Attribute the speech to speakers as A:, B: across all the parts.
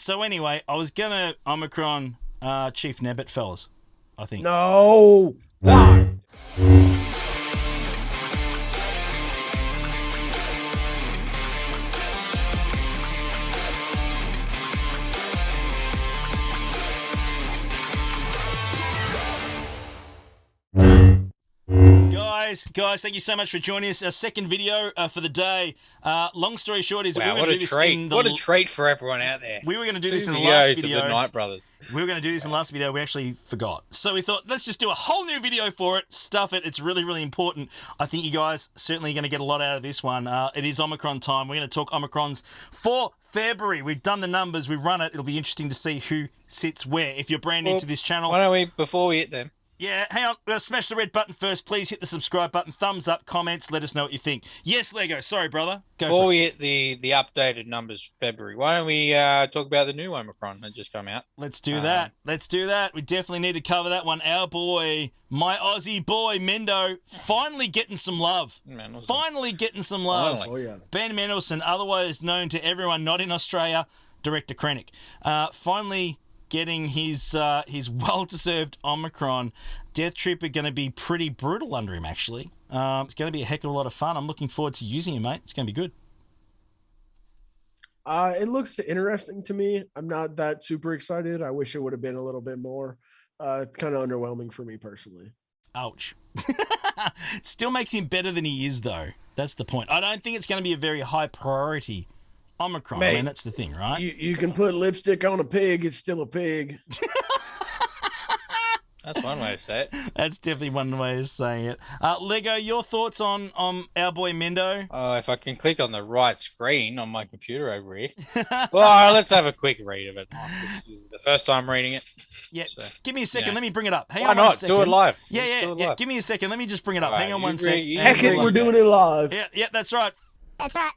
A: So anyway, I was gonna Omicron Chief Nebbit, fellas. I think.
B: No. Why?
A: Guys, thank you so much for joining us. Our second video for the day. Long story short is that we were
C: Wow,
A: going
C: what
A: to
C: a
A: do this
C: treat! What a treat for everyone out there.
A: We were going to do
C: Two
A: this in the
C: videos
A: last
C: of
A: video.
C: the Knight Brothers.
A: We were going to do this in the last video. We actually forgot. So we thought, let's just do a whole new video for it. Stuff it. It's really, really important. I think you guys certainly going to get a lot out of this one. It is Omicron time. We're going to talk Omicrons for February. We've done the numbers. We've run it. It'll be interesting to see who sits where. If you're brand new to this channel.
C: Why don't we, before we hit them?
A: Yeah, hang on. We're going to smash the red button first. Please hit the subscribe button. Thumbs up, comments. Let us know what you think. Yes, Lego. Sorry, brother.
C: Before we hit the updated numbers for February, why don't we talk about the new Omicron that just come out?
A: Let's do that. Let's do that. We definitely need to cover that one. Our boy, my Aussie boy, Mendo, finally getting some love. Finally getting some love.
B: Oh, yeah.
A: Ben Mendelsohn, otherwise known to everyone not in Australia, Director Krennic. Finally getting his well-deserved Omicron. Death Trooper going to be pretty brutal under him, actually. It's going to be a heck of a lot of fun. I'm looking forward to using him, mate. It's going to be good.
B: It looks interesting to me. I'm not that super excited. I wish it would have been a little bit more. It's kind of underwhelming for me personally.
A: Ouch. Still makes him better than he is, though. That's the point. I don't think it's going to be a very high priority Omicron.
B: Mate,
A: I mean, that's the thing, right?
B: You can put lipstick on a pig. It's still a pig.
C: That's one way to say it.
A: That's definitely one way of saying it. Lego, your thoughts on our boy Mendo?
C: If I can click on the right screen on my computer over here. Well, let's have a quick read of it. This is the first time reading it.
A: Yeah,
C: so,
A: give me a second. Let me bring it up. Hang
C: why
A: on
C: not?
A: one second.
C: Do it live.
A: Yeah. Give me a second. Let me just bring it up. Hang on one second.
B: Heck it, we're doing it live.
A: Yeah, that's right. That's right.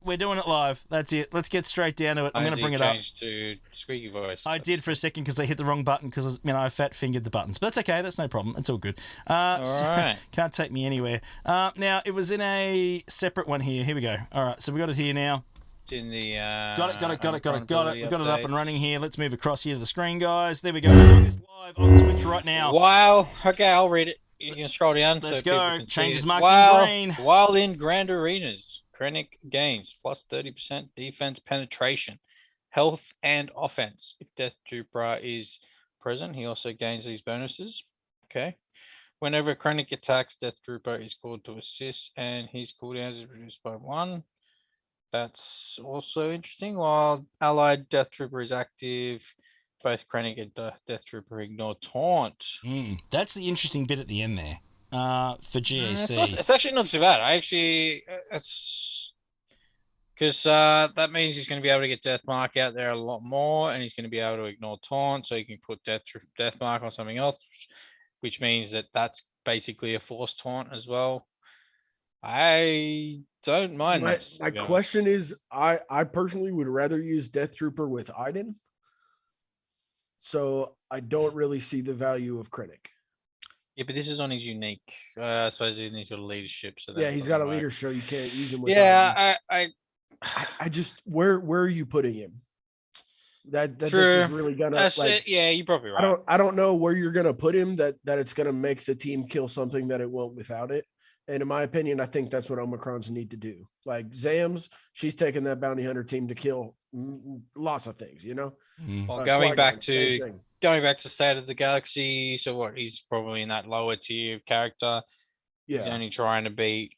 A: We're doing it live. That's it. Let's get straight down to it. I'm going to bring it up.
C: Changed to squeaky voice.
A: I did for a second because I hit the wrong button because I fat fingered the buttons. But that's okay. That's no problem. It's all good.
C: All right.
A: Can't take me anywhere. Now it was in a separate one here. Here we go. All right. So we got it here now.
C: It's in the
A: got it. We've got it up and running here. Let's move across here to the screen, guys. There we go. We're doing this live on Twitch right now.
C: Wow. Okay, I'll read it. You can scroll down.
A: Let's
C: so
A: go. Changes marked in green.
C: While in Grand Arenas, Krennic gains plus 30% defense penetration, health, and offense. If Death Trooper is present, he also gains these bonuses. Okay. Whenever Krennic attacks, Death Trooper is called to assist, and his cooldown is reduced by 1. That's also interesting. While allied Death Trooper is active, both Krennic and Death Trooper ignore taunt.
A: That's the interesting bit at the end there. For GAC.
C: It's actually not too bad. It's because that means he's going to be able to get Death Mark out there a lot more, and he's going to be able to ignore taunt, so he can put Death Mark on something else, which means that's basically a force taunt as well. I don't mind.
B: My question is, I personally would rather use Death Trooper with Iden, so I don't really see the value of Krennic.
C: Yeah, but this is on his unique. I suppose he's got a leadership. So
B: yeah, he's got a leadership. You can't use him with.
C: Yeah,
B: I just where are you putting him? That this is really gonna.
C: Yeah, you're probably right.
B: I don't know where you're gonna put him. That it's gonna make the team kill something that it won't without it. And in my opinion, I think that's what Omicrons need to do. Like Zams, she's taking that bounty hunter team to kill lots of things. You know.
C: Well, going back to State of the Galaxy, so what? He's probably in that lower tier of character. Yeah. He's only trying to beat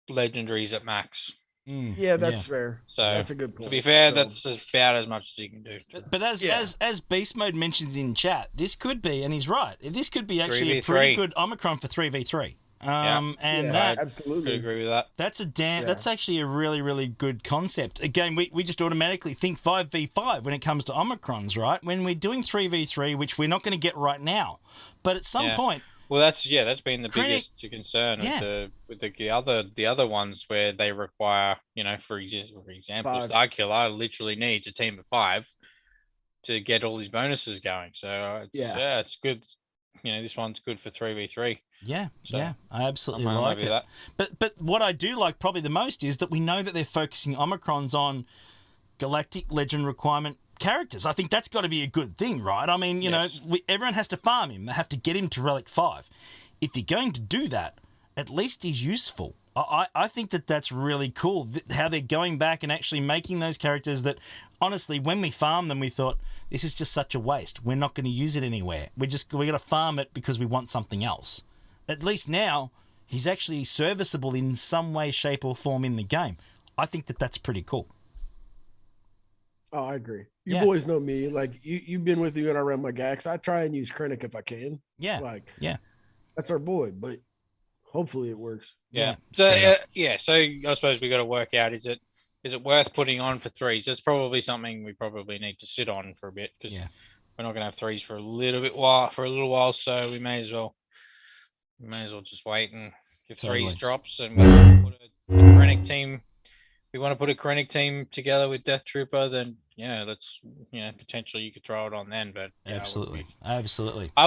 C: legendaries at max.
B: Yeah, that's fair. So that's a good point.
C: To be fair, that's about as much as he can do.
A: But as Beast Mode mentions in chat, this could be, and he's right. This could be actually a pretty good Omicron for 3v3.
B: Absolutely
C: could agree with that.
A: That's actually a really, really good concept. Again, we just automatically think 5v5 when it comes to Omicrons, right? When we're doing 3v3, which we're not going to get right now, but at some point.
C: Well, that's been the biggest concern with the other ones where they require, for example, Starkiller literally needs a team of 5 to get all these bonuses going. So it's good. This one's good for 3v3.
A: Yeah, I absolutely like it. But what I do like probably the most is that we know that they're focusing Omicrons on Galactic Legend requirement characters. I think that's got to be a good thing, right? I mean, you
C: Yes.
A: know, everyone has to farm him. They have to get him to Relic 5. If you're going to do that, at least he's useful. I think that's really cool, how they're going back and actually making those characters that, honestly, when we farmed them, we thought, this is just such a waste. We're not going to use it anywhere. We're going to farm it because we want something else. At least now, he's actually serviceable in some way, shape, or form in the game. I think that's pretty cool.
B: Oh, I agree. You
A: Yeah.
B: boys know me. Like, you've been with me when I run my gags. I try and use Krennic if I can.
A: Yeah.
B: Like,
A: Yeah.
B: that's our boy, but hopefully it works.
C: Yeah.
A: straight
C: So
A: up.
C: so I suppose we got to work out, is it worth putting on for threes? That's probably something we probably need to sit on for a bit, because
A: Yeah.
C: we're not going to have threes for a little while. So we may as well just wait, and if
A: Totally.
C: threes drops and we want to put a Krennic team, together with Death Trooper, then let's potentially you could throw it on then. But
A: Absolutely.
C: I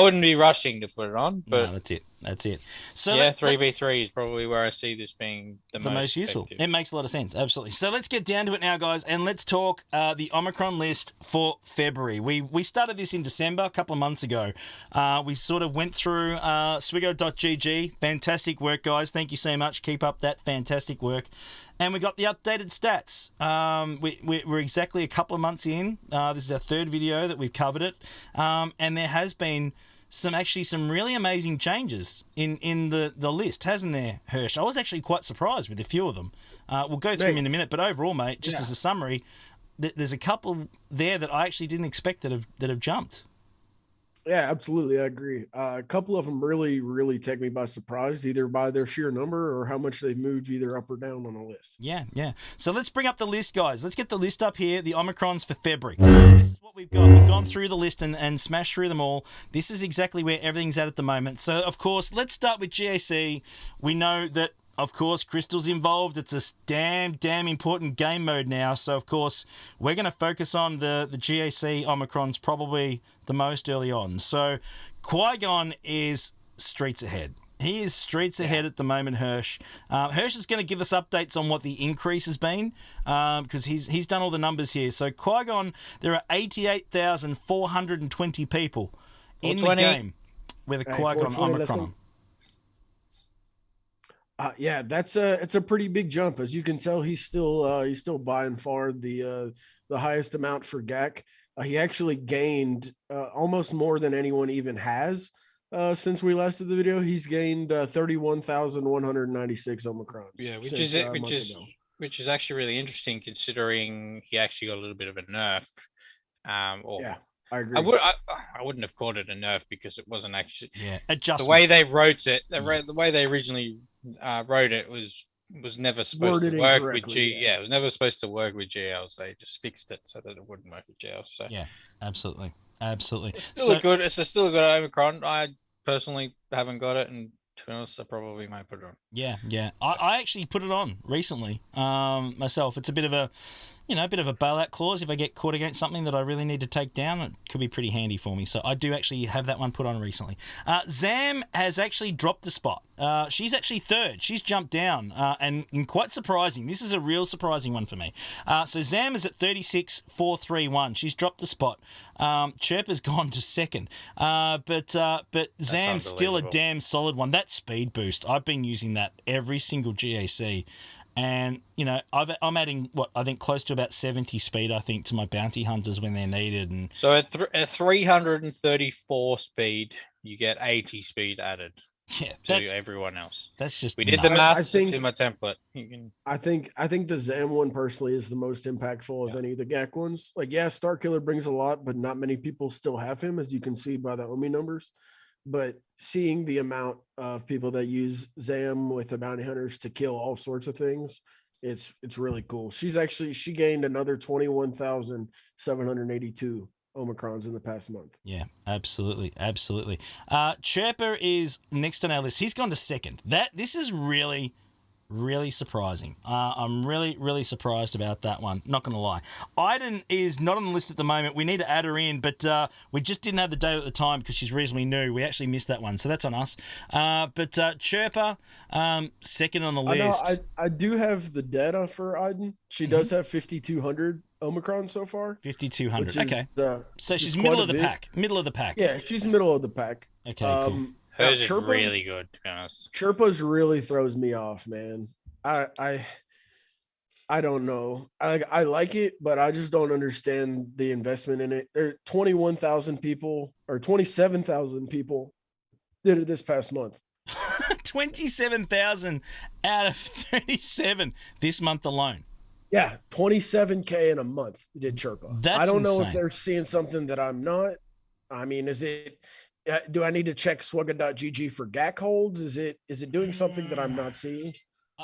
C: wouldn't be rushing to put it on. But
A: No, that's it. So
C: 3v3 is probably where I see this being the
A: most useful.
C: effective.
A: It makes a lot of sense, absolutely. So let's get down to it now, guys, and let's talk the Omicron list for February. We started this in December, a couple of months ago. We sort of went through swiggo.gg. Fantastic work, guys. Thank you so much. Keep up that fantastic work. And we got the updated stats. We're exactly a couple of months in. This is our third video that we've covered it. And there has been some really amazing changes in the list, hasn't there, Hirsch? I was actually quite surprised with a few of them. We'll go through them in a minute, but overall, mate, just as a summary, there's a couple there that I actually didn't expect that have jumped.
B: Yeah, absolutely. I agree. A couple of them really, really take me by surprise, either by their sheer number or how much they've moved either up or down on the list.
A: Yeah. So let's bring up the list, guys. Let's get the list up here, the Omicrons for February. So this is what we've got. We've gone through the list and smashed through them all. This is exactly where everything's at the moment. So, of course, let's start with GAC. We know that, of course, Crystal's involved. It's a damn important game mode now. So, of course, we're going to focus on the GAC Omicrons probably the most early on. So, Qui-Gon is streets ahead. He is streets ahead at the moment, Hirsch. Hirsch is going to give us updates on what the increase has been because he's done all the numbers here. So, Qui-Gon, there are 88,420 people in the game with a Qui-Gon Omicron.
B: Yeah, it's a pretty big jump. As you can tell, he's still by and far the highest amount for GAC. He actually gained almost more than anyone even has since we last did the video. He's gained 31,196 Omicrons.
C: Yeah, which is actually really interesting, considering he actually got a little bit of a nerf.
B: I agree.
C: I wouldn't have called it a nerf because it wasn't actually
A: adjustment.
C: The way they wrote it, the way they originally wrote it was never supposed to work with G. Yeah, it was never supposed to work with GLs. They just fixed it so that it wouldn't work with GLs. So
A: yeah, absolutely. It's
C: still a good Omicron. I personally haven't got it, and to be honest, I probably might put it on.
A: Yeah. I actually put it on recently myself. It's a bit of a bailout clause. If I get caught against something that I really need to take down, it could be pretty handy for me. So I do actually have that one put on recently. Zam has actually dropped the spot. She's actually third. She's jumped down, and quite surprising. This is a real surprising one for me. So Zam is at 36,431. She's dropped the spot. Chirpa's gone to second. But Zam's still a damn solid one. That speed boost, I've been using that every single GAC. And, I'm adding, I think close to about 70 speed, I think, to my bounty hunters when they're needed. And
C: so at 334 speed, you get 80 speed added to everyone else.
A: That's just
C: we did the math in my template.
B: I think the Zam one personally is the most impactful of any of the GAC ones. Like, Starkiller brings a lot, but not many people still have him, as you can see by the Omi numbers. But seeing the amount of people that use Zam with the bounty hunters to kill all sorts of things, it's really cool. She gained another 21,782 Omicrons in the past month.
A: Yeah, absolutely. Chirpa is next on our list. He's gone to second. This is really, really surprising. I'm really, really surprised about that one. Not going to lie. Iden is not on the list at the moment. We need to add her in, but we just didn't have the date at the time because she's reasonably new. We actually missed that one, so that's on us. But Chirpa, second on the list.
B: I do have the data for Iden. She does have 5,200 Omicron so far,
A: 5,200.
B: which is
A: Okay. So
B: which
A: she's
B: is
A: middle
B: quite
A: of
B: a
A: the
B: bit.
A: pack. Middle of the pack.
B: Yeah, she's middle of the pack.
A: Okay, cool.
B: Now
C: Hers is really good, to be honest.
B: Chirpa's really throws me off, man. I don't know. I like it, but I just don't understand the investment in it. There 21,000 people or 27,000 people did it this past month.
A: 27,000 out of 37 this month alone.
B: Yeah, 27K in a month did Chirpa.
A: That's
B: I don't know if
A: insane.
B: they're seeing something that I'm not. I mean, is it? Do I need to check swugga.gg for GAC holds? Is it doing something that I'm not seeing?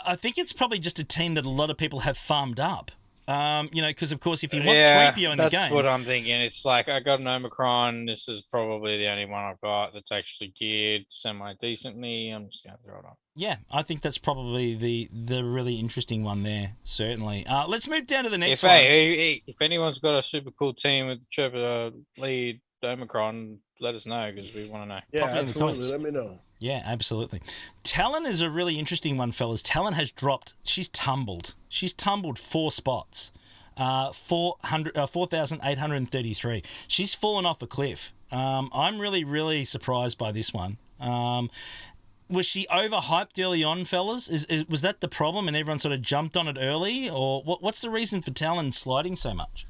A: I think it's probably just a team that a lot of people have farmed up. Because of course, if you want
C: Yeah,
A: 3PO in the
C: that's
A: game,
C: what I'm thinking. It's like I got an Omicron. This is probably the only one I've got that's actually geared semi-decently. I'm just going to throw it on.
A: yeah, I think that's probably the really interesting one there. Certainly. Let's move down to the next
C: If
A: one.
C: if anyone's got a super cool team with Chirpa lead Omicron, let us know because we want to know.
B: Yeah,
A: Pop it in the
B: absolutely.
A: comments.
B: Let me know.
A: Yeah, absolutely. Talon is a really interesting one, fellas. Talon has dropped. She's tumbled. She's tumbled 4 spots. 4,833. She's fallen off a cliff. I'm really, really surprised by this one. Was she overhyped early on, fellas? Was that the problem and everyone sort of jumped on it early? Or what's the reason for Talon sliding so much?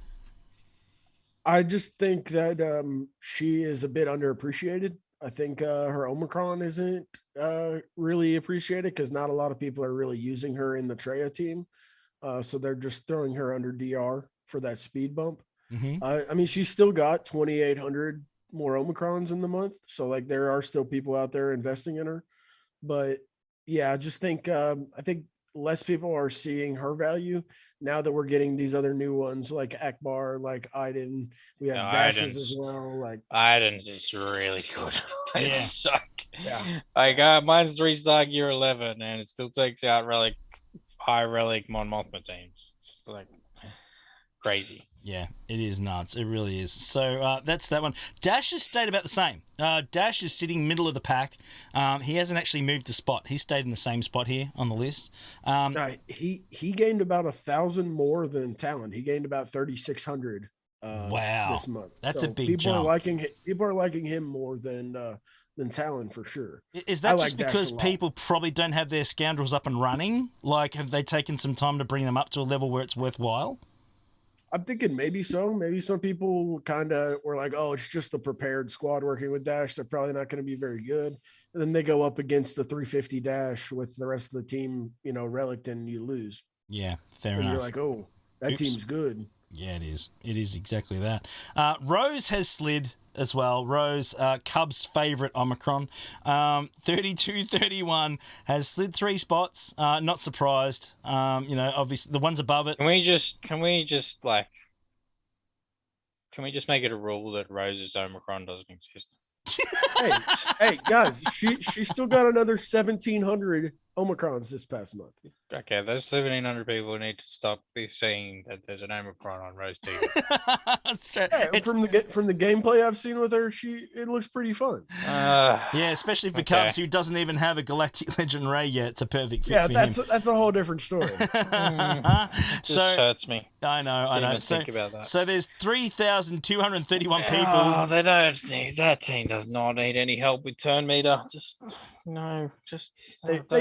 B: I just think that she is a bit underappreciated. I think her Omicron isn't really appreciated because not a lot of people are really using her in the Treya team. So they're just throwing her under DR for that speed bump.
A: Mm-hmm.
B: I mean, she's still got 2,800 more Omicrons in the month. So like there are still people out there investing in her. But yeah, I just think I think less people are seeing her value now that we're getting these other new ones like Akbar, like Iden. We have dashes as well. Like
C: Iden's is really good.
A: Yeah.
B: Yeah.
C: Like mine's 3-star gear 11 and it still takes out relic high relic Mon Mothma teams. It's like crazy.
A: Yeah, it is nuts. It really is. So that's that one. Dash has stayed about the same. Dash is sitting middle of the pack. He hasn't actually moved a spot. He stayed in the same spot here on the list.
B: He gained about 1,000 more than Talon. He gained about 3,600
A: wow,
B: this month.
A: That's
B: so
A: a big
B: people
A: jump.
B: People are liking him more than Talon for sure.
A: Is that
B: I
A: just
B: like Dash
A: because
B: a lot.
A: people probably don't have their scoundrels up and running? Like, have they taken some time to bring them up to a level where it's worthwhile?
B: I'm thinking maybe so. Maybe some people kind of were like, oh, it's just a prepared squad working with Dash. They're probably not going to be very good. And then they go up against the 350 Dash with the rest of the team, relic, and you lose.
A: Yeah, fair
B: And
A: enough.
B: you're like, oh, that
A: Oops.
B: team's good.
A: Yeah, it is. It is exactly that. Rose has slid as well. Rose, Cubs' favourite Omicron. 32-31 has slid 3 spots. Not surprised. Obviously the ones above it.
C: Can we just make it a rule that Rose's Omicron doesn't exist?
B: hey, guys, she still got another 1,700 Omicrons this past month.
C: Okay, those 1,700 people need to stop saying that there's an Omicron on Rose TV.
A: That's true.
B: Yeah, from the gameplay I've seen with her, it looks pretty fun.
A: Yeah, especially for
C: Okay.
A: Cubs, who doesn't even have a Galactic Legend Ray yet. It's a perfect fit
B: Yeah,
A: for
B: that's
A: him.
B: a whole different story.
C: Just hurts me.
A: I know.
C: Didn't even think about that.
A: So there's 3,231 people.
C: Oh, they don't need that team. Does not need any help with turn meter.
B: They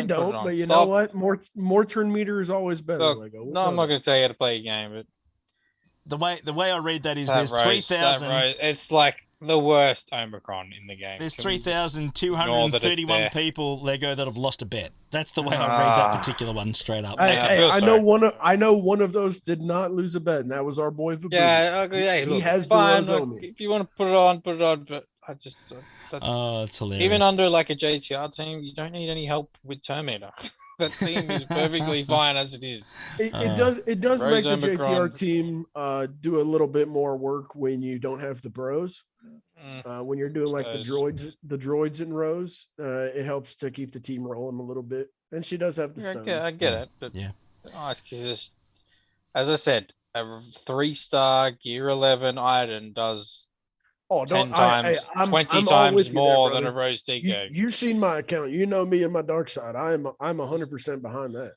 B: don't, but you know what? More turn meter is always better.
C: Look,
B: Lego.
C: no, I'm not going to tell you how to play a game, but
A: The way I read that is
C: that
A: there's
C: Rose,
A: 3,000.
C: it's like the worst Omicron in the game.
A: There's
C: Can we just ignore that it's
A: 3,231
C: there?
A: people, Lego, that have lost a bet. That's the way I read that particular one straight up.
C: I
A: Okay.
C: feel
B: I
C: sorry.
B: know one of those did not lose a bet, and that was our boy Vabu.
C: Yeah,
B: He
C: look,
B: has
C: it's fine.
B: the Rose
C: Look,
B: Omi.
C: if you want to put it on, but I just
A: Oh, it's hilarious.
C: even under like a JTR team, you don't need any help with turn meter. That team is perfectly fine as it is.
B: It does
C: Rose
B: make the
C: Omicron.
B: JTR team do a little bit more work when you don't have the bros. When you're doing like the droids in rows, it helps to keep the team rolling a little bit. And she does have the stuns.
C: I get it, but
A: Yeah.
C: it's just, as I said, a 3-star gear 11 Iden does 10 times, 20
B: I'm all
C: times
B: with you there,
C: more than a
B: brother.
C: Rose DK.
B: You've seen my account. You know me and my dark side. I'm 100% behind that.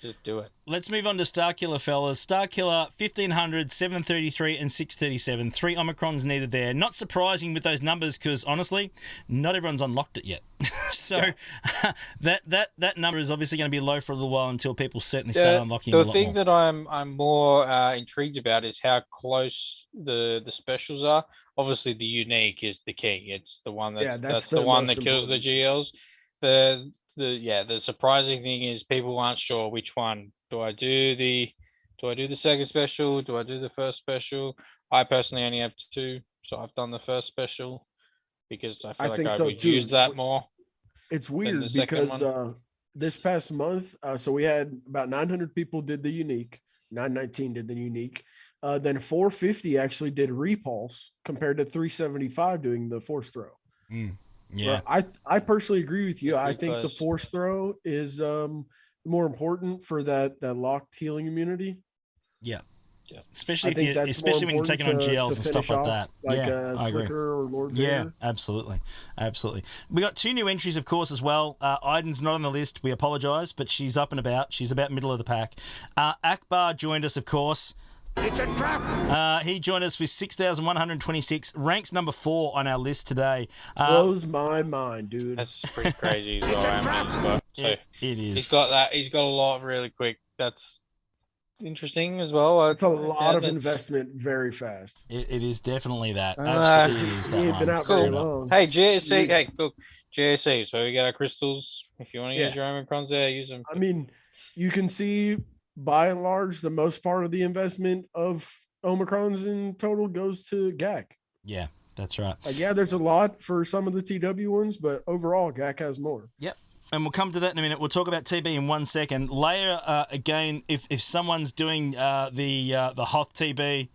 C: Just do it.
A: Let's move on to Starkiller, fellas. Starkiller, 1,500, 733, and 637. 3 Omicrons needed there. Not surprising with those numbers because, honestly, not everyone's unlocked it yet. So that number is obviously going to be low for a little while until people certainly start unlocking a lot more.
C: The thing that I'm more intrigued about is how close the specials are. Obviously, the unique is the key. It's the one that's the one that kills the GLs. The surprising thing is people aren't sure which one. Do I do the second special? Do I do the first special? I personally only have 2, so I've done the first special because I feel like I would use that more.
B: It's weird because this past month, so we had about 900 people did the unique, 919 did the unique. Then 450 actually did repulse compared to 375 doing the force throw.
A: Yeah,
B: I personally agree with you. I think the force throw is more important for that locked healing immunity.
A: Yeah. Especially when you're taking on GLs and stuff like that.
B: Like
A: I agree.
B: Slicker or Lord
A: Yeah,
B: Vader.
A: absolutely. We got 2 new entries, of course, as well. Iden's not on the list. We apologise, but she's up and about. She's about middle of the pack. Akbar joined us, of course.
D: It's a trap.
A: He joined us with 6,126, ranks number 4 on our list today.
B: Blows my mind, dude.
C: That's pretty crazy as well. So
A: it is.
C: He's got that. He's got a lot really quick. That's interesting as well.
B: It's a lot of investment very fast.
A: It is definitely that. Absolutely is that.
B: He ain't been out very long.
C: Hey, GSC. Hey, look, GSC. So we got our crystals. If you want to use your Omicrons there, use them.
B: I mean, you can see by and large the most part of the investment of Omicrons in total goes to GAC.
A: Yeah, that's right.
B: There's a lot for some of the TW ones, but overall GAC has more.
A: Yep. And we'll come to that in a minute. We'll talk about TB in 1 second. Leia, again, if someone's doing the Hoth TB,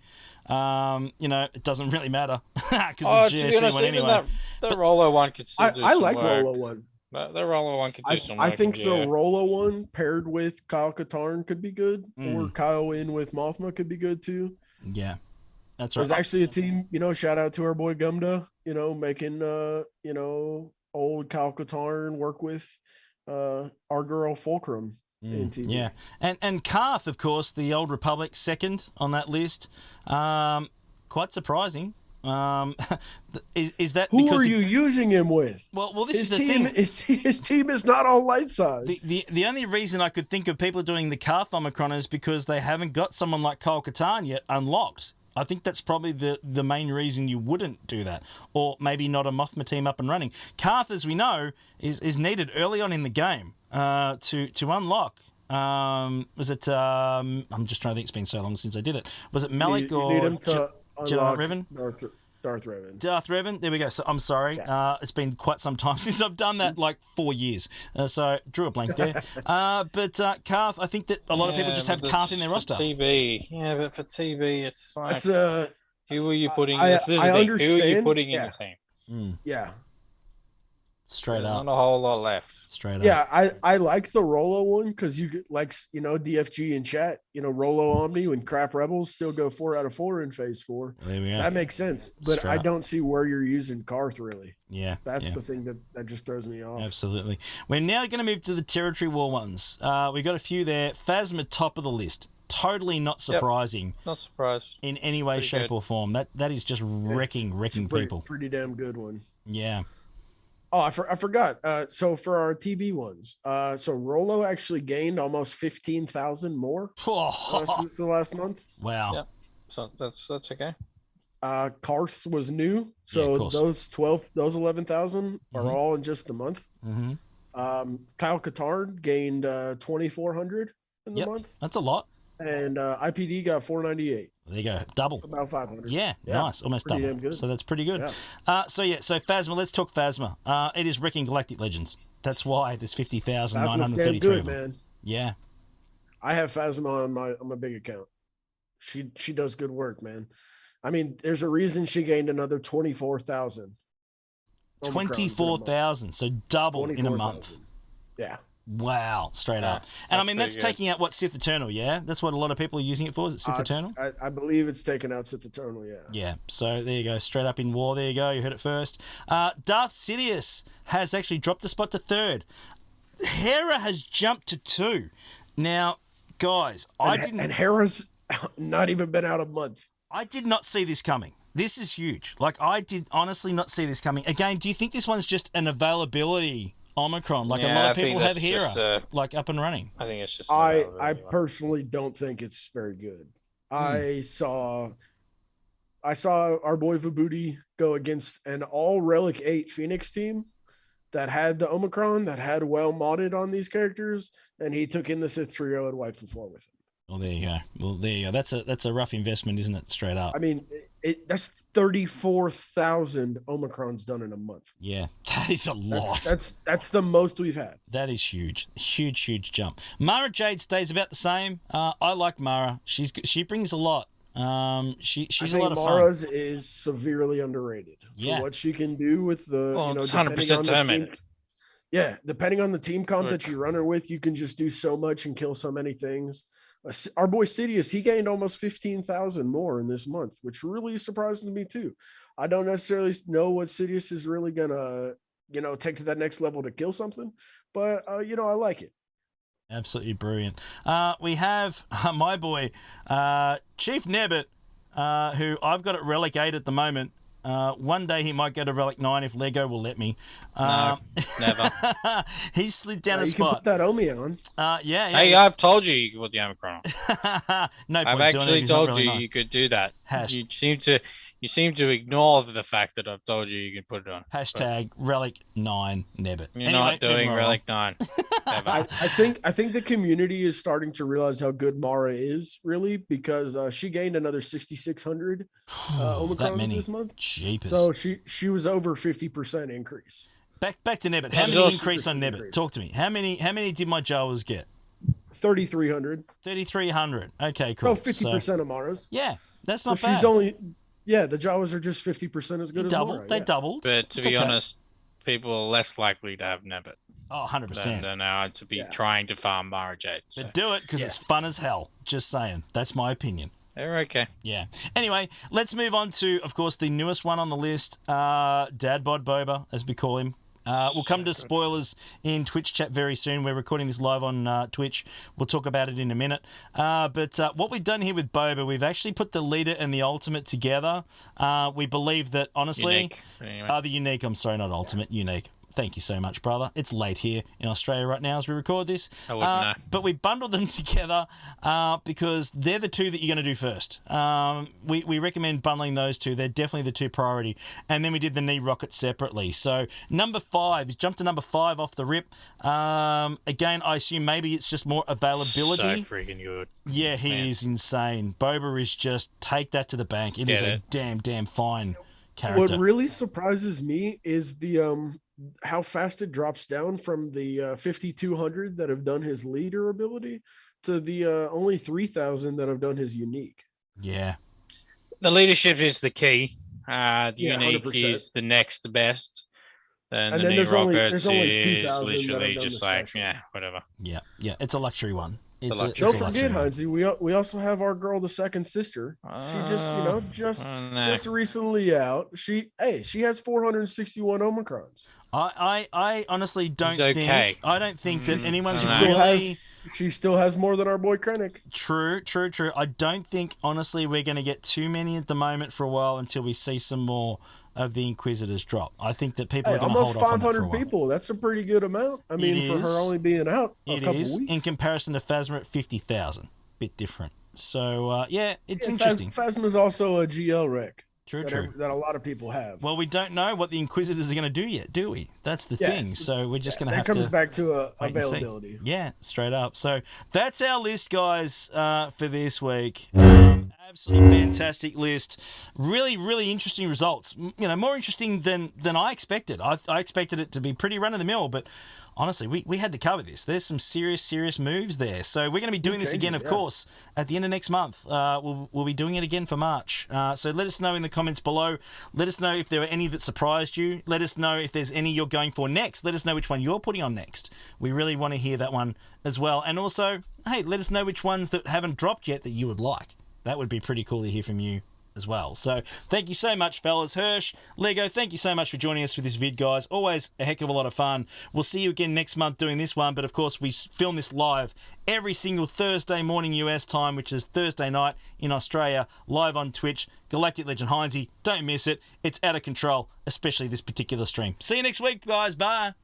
A: it doesn't really matter because it's GSC one anyway.
C: That Rolo one could still do
B: I
C: some
B: like
C: work.
B: Rolo one.
C: That Rolo one could do some work.
B: I think the Rolo one paired with Kyle Katarn could be good, or Kyle in with Mothma could be good too.
A: Yeah, that's right.
B: There's actually a team, shout out to our boy Gumda, making, old Kyle Katarn work with our girl Fulcrum.
A: Yeah, and Karth, of course, the Old Republic, second on that list. Quite surprising. Is that
B: who
A: because
B: are you using him with?
A: Well, this
B: his
A: is the
B: team,
A: thing.
B: His team is not all light side.
A: The only reason I could think of people doing the Karth Omicron is because they haven't got someone like Kyle Katarn yet unlocked. I think that's probably the main reason you wouldn't do that, or maybe not a Mothma team up and running. Karth, as we know, is needed early on in the game to unlock. Was it? I'm just trying to think. It's been so long since I did it. Was it Malik or
B: need him to
A: Jedi Revan?
B: Darth Revan.
A: Darth Revan. There we go. So I'm sorry.
B: Yeah.
A: It's been quite some time since I've done that, like 4 years. So drew a blank there. But Karth, I think that a lot of people just have Karth in their roster.
C: TB, but for TB, it's like who are you putting?
B: I understand.
C: Who are you putting in the team?
B: Yeah.
A: Straight up.
C: Not a whole lot left.
A: Straight up.
B: Yeah, I like the Rolo one because you get DFG in chat, Rolo Omni when crap rebels still go 4 out of 4 in phase 4.
A: There we go.
B: That makes sense. But
A: Straight
B: I
A: up.
B: don't see where you're using Karth really.
A: Yeah.
B: That's the thing that just throws me off.
A: Absolutely. We're now going to move to the territory war ones. We got a few there. Phasma top of the list. Totally not surprising.
C: Yep. Not surprised.
A: In any way, shape, or form. That is just wrecking people.
B: Pretty damn good one.
A: Yeah.
B: Oh, I forgot. So for our TB ones, so Rolo actually gained almost 15,000 more since the last month.
A: Wow.
C: Yep. So that's okay.
B: Karth's was new, so those 11,000 are all in just the month.
A: Mm-hmm.
B: Kyle Katarn gained 2,400 in the month.
A: That's a lot.
B: And IPD got 498.
A: There you go, double.
B: About 500.
A: Yeah, nice, almost double.
B: Damn good.
A: So that's pretty good.
B: Yeah.
A: So Phasma. Let's talk Phasma. It is wrecking Galactic Legends. That's why there's 50,933 of them.
B: Man.
A: Yeah.
B: I have Phasma on my big account. She does good work, man. I mean, there's a reason she gained another 24,000.
A: 24,000, so double in a month.
B: Yeah.
A: Wow, straight up. And I mean, that's taking out what, Sith Eternal, yeah? That's what a lot of people are using it for, is it Sith Eternal?
B: I believe it's taken out Sith Eternal, yeah.
A: Yeah, so there you go, straight up in war, there you go, you heard it first. Darth Sidious has actually dropped a spot to 3rd. Hera has jumped to 2. Now, guys,
B: And Hera's not even been out a month.
A: I did not see this coming. This is huge. Like, I did honestly not see this coming. Again, do you think this one's just an availability Omicron? Like, a lot of people have Hera, like, up and running.
C: I think it's just.
B: I personally don't think it's very good. I saw our boy Vibhuti go against an all Relic 8 Phoenix team that had the Omicron, that had well modded on these characters, and he took in the Sith trio and wiped the floor with him.
A: Well, there you go. That's a rough investment, isn't it? Straight up.
B: I mean, that's 34,000 Omicrons done in a month.
A: Yeah, that is a lot.
B: That's the most we've had.
A: That is huge. Huge jump. Mara Jade stays about the same. I like Mara. She brings a lot. She's a lot of fun.
B: Mara's is severely underrated for what she can do with the,
C: it's 100% Terminator.
B: Yeah, depending on the team comp that you run her with, you can just do so much and kill so many things. Our boy Sidious, he gained almost 15,000 more in this month, which really surprised me too. I don't necessarily know what Sidious is really gonna, take to that next level to kill something, but I like it.
A: Absolutely brilliant. We have my boy, Chief Nebbit, who I've got at Relic 8 at the moment. One day he might go to Relic 9 if Lego will let me.
C: No, never.
A: He's slid down a
B: You
A: spot.
B: can put that Omi on.
A: Yeah.
C: Hey, I've told you you could put the Omicron on.
A: No point
C: I've
A: doing it
C: actually
A: if he's not
C: told
A: really
C: you
A: not.
C: you could do that.
A: Hash-
C: You seem to ignore the fact that I've told you can put it on.
A: Hashtag Relic 9 Nebbit.
C: You're not doing Relic 9. Ever.
B: I think the community is starting to realize how good Mara is, really, because she gained another 6,600 Omicrons this month.
A: Jeepers.
B: So she was over 50% increase.
A: Back to Nebbit. How many increase on Nebbit? Talk to me. How many did my Jawas get?
B: 3,300.
A: 3,300. Okay, cool.
B: 50% of Mara's.
A: Yeah, that's not
B: So
A: bad.
B: she's only. Yeah, the Jawas are just 50% as good as Mara.
A: They doubled.
C: But to be honest, people are less likely to have Nebbit
A: Oh, 100%.
C: than are to be trying to farm Mara Jade. So.
A: But do it because it's fun as hell. Just saying. That's my opinion.
C: They're okay.
A: Yeah. Anyway, let's move on to, of course, the newest one on the list, Dad Bod Boba, as we call him. We'll come to spoilers in Twitch chat very soon. We're recording this live on Twitch. We'll talk about it in a minute. But what we've done here with Boba, we've actually put the leader and the ultimate together. We believe that, honestly,
C: Unique.
A: The unique, I'm sorry, not ultimate, unique. Thank you so much, brother. It's late here in Australia right now as we record this.
C: I wouldn't know.
A: But we bundled them together because they're the two that you're going to do first. We recommend bundling those two. They're definitely the two priority. And then we did the knee rocket separately. So number 5, jump to number 5 off the rip. Again, I assume maybe it's just more availability.
C: So freaking good.
A: Yeah, he is insane. Boba is just take that to the bank. It is a damn fine character.
B: What really surprises me is the how fast it drops down from the 5,200 that have done his leader ability to the only 3,000 that have done his unique.
A: Yeah.
C: The leadership is the key. The unique
B: 100%.
C: is the next best. Then
B: And
C: the
B: then
C: knee
B: there's only
C: rockets
B: 2,000 that
C: is
B: have
C: literally
B: done
C: just
B: the
C: like,
B: special.
C: whatever.
A: Yeah. It's a luxury one. It's
C: luxury.
A: a
B: Don't
A: luxury
B: forget,
A: one.
B: Heinzie, we also have our girl, the second sister. She just recently out. She has 461 Omicrons.
A: I honestly don't
C: He's okay.
A: think I don't think that anyone's
C: She
B: She still has more than our boy Krennic.
A: True. I don't think honestly we're going to get too many at the moment for a while until we see some more of the Inquisitors drop. I think that people are going to hold
B: almost
A: off on that for a
B: 500
A: while.
B: people. That's a pretty good amount. I mean, for her only being out a couple weeks.
A: In comparison to Phasma at 50,000. Bit different. So, it's interesting.
B: Phasma's also a GL rec.
A: True.
B: That a lot of people have.
A: Well, we don't know what the Inquisitors are going to do yet, do we? That's the thing. So we're just going to have to...
B: That comes back to
A: wait and see.
B: availability.
A: Yeah, straight up. So that's our list, guys, for this week. Absolutely fantastic list. Really, really interesting results. More interesting than I expected. I expected it to be pretty run-of-the-mill, but honestly, we had to cover this. There's some serious moves there. So we're going to be doing this again, of course, at the end of next month. We'll be doing it again for March. So let us know in the comments below. Let us know if there were any that surprised you. Let us know if there's any you're going for next. Let us know which one you're putting on next. We really want to hear that one as well. And also, hey, let us know which ones that haven't dropped yet that you would like. That would be pretty cool to hear from you as well. So thank you so much, fellas. Hirsch, Lego, thank you so much for joining us for this vid, guys. Always a heck of a lot of fun. We'll see you again next month doing this one, but of course we film this live every single Thursday morning US time, which is Thursday night in Australia, live on Twitch. Galactic Legend Heinzie, don't miss it. It's out of control, especially this particular stream. See you next week, guys. Bye.